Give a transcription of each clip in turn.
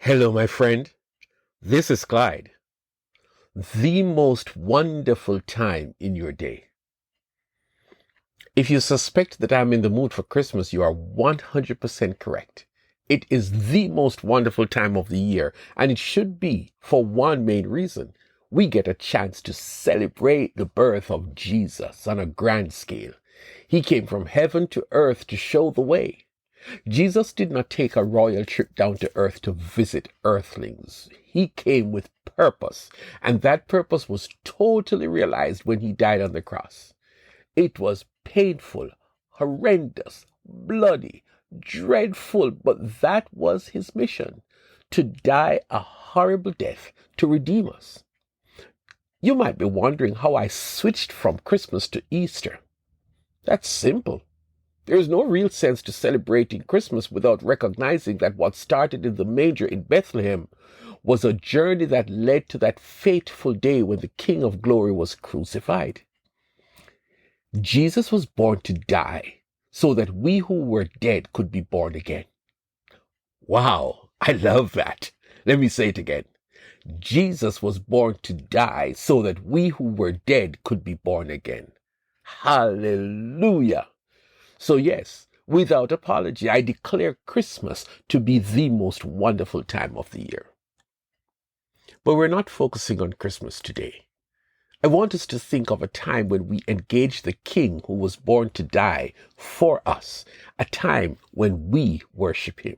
Hello, my friend. This is Clyde. The most wonderful time in your day. If you suspect that I'm in the mood for Christmas, you are 100% correct. It is the most wonderful time of the year, and it should be for one main reason. We get a chance to celebrate the birth of Jesus on a grand scale. He came from heaven to earth to show the way. Jesus did not take a royal trip down to earth to visit earthlings. He came with purpose, and that purpose was totally realized when he died on the cross. It was painful, horrendous, bloody, dreadful, but that was his mission, to die a horrible death to redeem us. You might be wondering how I switched from Christmas to Easter. That's simple. There is no real sense to celebrating Christmas without recognizing that what started in the manger in Bethlehem was a journey that led to that fateful day when the King of Glory was crucified. Jesus was born to die so that we who were dead could be born again. Wow, I love that. Let me say it again. Jesus was born to die so that we who were dead could be born again. Hallelujah. So yes, without apology, I declare Christmas to be the most wonderful time of the year. But we're not focusing on Christmas today. I want us to think of a time when we engage the King who was born to die for us, a time when we worship him.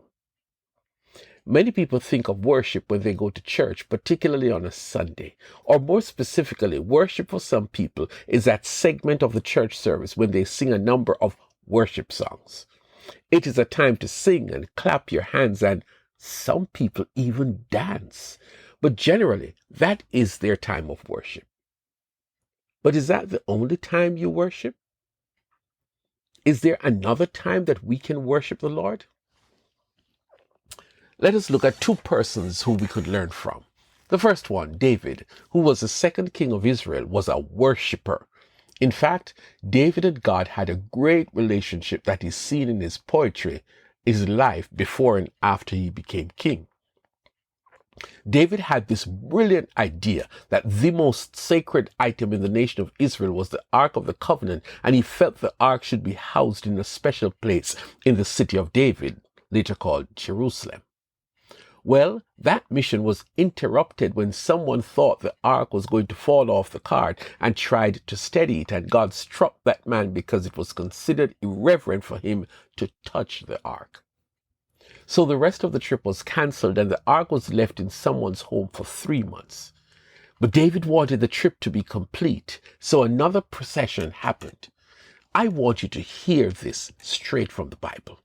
Many people think of worship when they go to church, particularly on a Sunday. Or more specifically, worship for some people is that segment of the church service when they sing a number of worship songs. It is a time to sing and clap your hands, and some people even dance. But generally, that is their time of worship. But is that the only time you worship? Is there another time that we can worship the Lord? Let us look at two persons who we could learn from. The first one, David, who was the second king of Israel, was a worshiper. In fact, David and God had a great relationship that is seen in his poetry, his life before and after he became king. David had this brilliant idea that the most sacred item in the nation of Israel was the Ark of the Covenant, and he felt the Ark should be housed in a special place in the city of David, later called Jerusalem. Well, that mission was interrupted when someone thought the ark was going to fall off the cart and tried to steady it, and God struck that man because it was considered irreverent for him to touch the ark. So the rest of the trip was cancelled, and the ark was left in someone's home for 3 months. But David wanted the trip to be complete, so another procession happened. I want you to hear this straight from the Bible.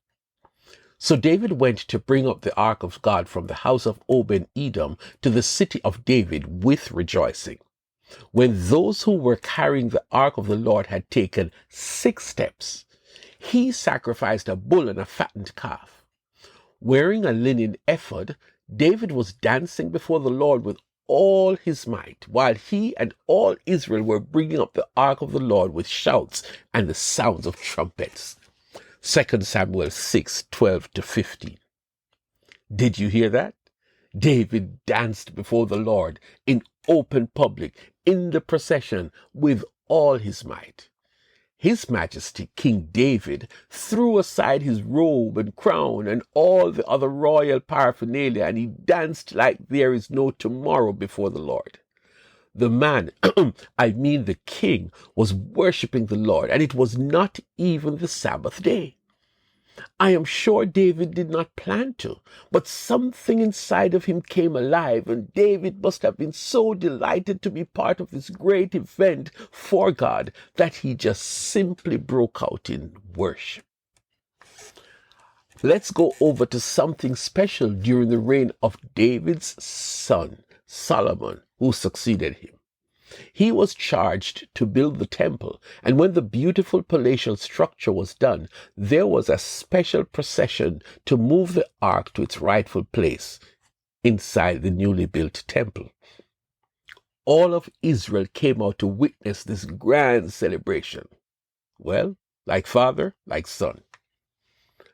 So David went to bring up the ark of God from the house of Obed-Edom to the city of David with rejoicing. When those who were carrying the ark of the Lord had taken 6 steps, he sacrificed a bull and a fattened calf. Wearing a linen ephod, David was dancing before the Lord with all his might, while he and all Israel were bringing up the ark of the Lord with shouts and the sounds of trumpets. 2 Samuel 6:12-15. Did you hear that? David danced before the Lord in open public, in the procession, with all his might. His Majesty, King David, threw aside his robe and crown and all the other royal paraphernalia, and he danced like there is no tomorrow before the Lord. The man, the king, was worshiping the Lord, and it was not even the Sabbath day. I am sure David did not plan to, but something inside of him came alive, and David must have been so delighted to be part of this great event for God that he just simply broke out in worship. Let's go over to something special during the reign of David's son, Solomon, who succeeded him. He was charged to build the temple, and when the beautiful palatial structure was done, there was a special procession to move the ark to its rightful place inside the newly built temple. All of Israel came out to witness this grand celebration. Well, like father, like son.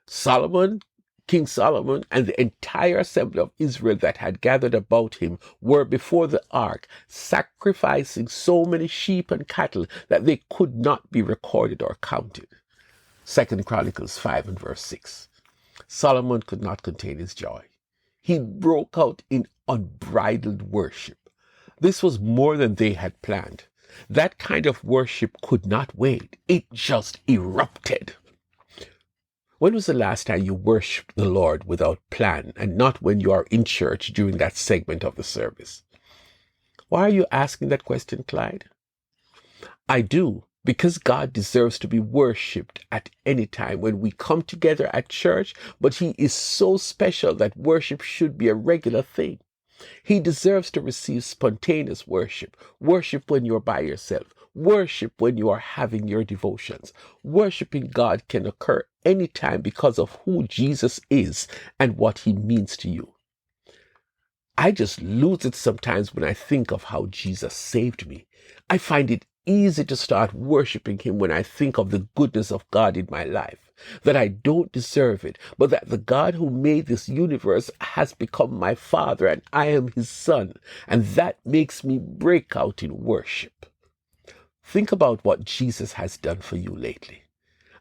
Solomon King Solomon and the entire assembly of Israel that had gathered about him were before the ark, sacrificing so many sheep and cattle that they could not be recorded or counted. 2 Chronicles 5 and verse 6. Solomon could not contain his joy. He broke out in unbridled worship. This was more than they had planned. That kind of worship could not wait. It just erupted. When was the last time you worshiped the Lord without plan and not when you are in church during that segment of the service? Why are you asking that question, Clyde? I do, because God deserves to be worshipped at any time when we come together at church, but he is so special that worship should be a regular thing. He deserves to receive spontaneous worship, worship when you're by yourself, worship when you are having your devotions. Worshiping God can occur anytime because of who Jesus is and what he means to you. I just lose it sometimes when I think of how Jesus saved me. I find it easy to start worshiping him when I think of the goodness of God in my life, that I don't deserve it, but that the God who made this universe has become my Father and I am his son, and that makes me break out in worship. Think about what Jesus has done for you lately.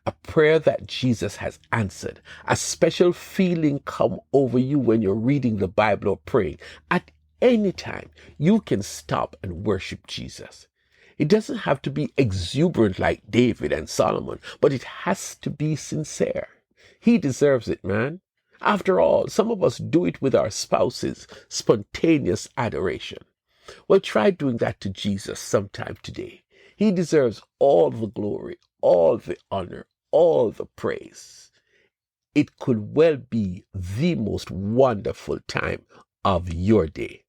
A prayer that Jesus has answered, a special feeling come over you when you're reading the Bible or praying. At any time, you can stop and worship Jesus. It doesn't have to be exuberant like David and Solomon, but it has to be sincere. He deserves it, man. After all, some of us do it with our spouses, spontaneous adoration. Well, try doing that to Jesus sometime today. He deserves all the glory, all the honor, all the praise. It could well be the most wonderful time of your day.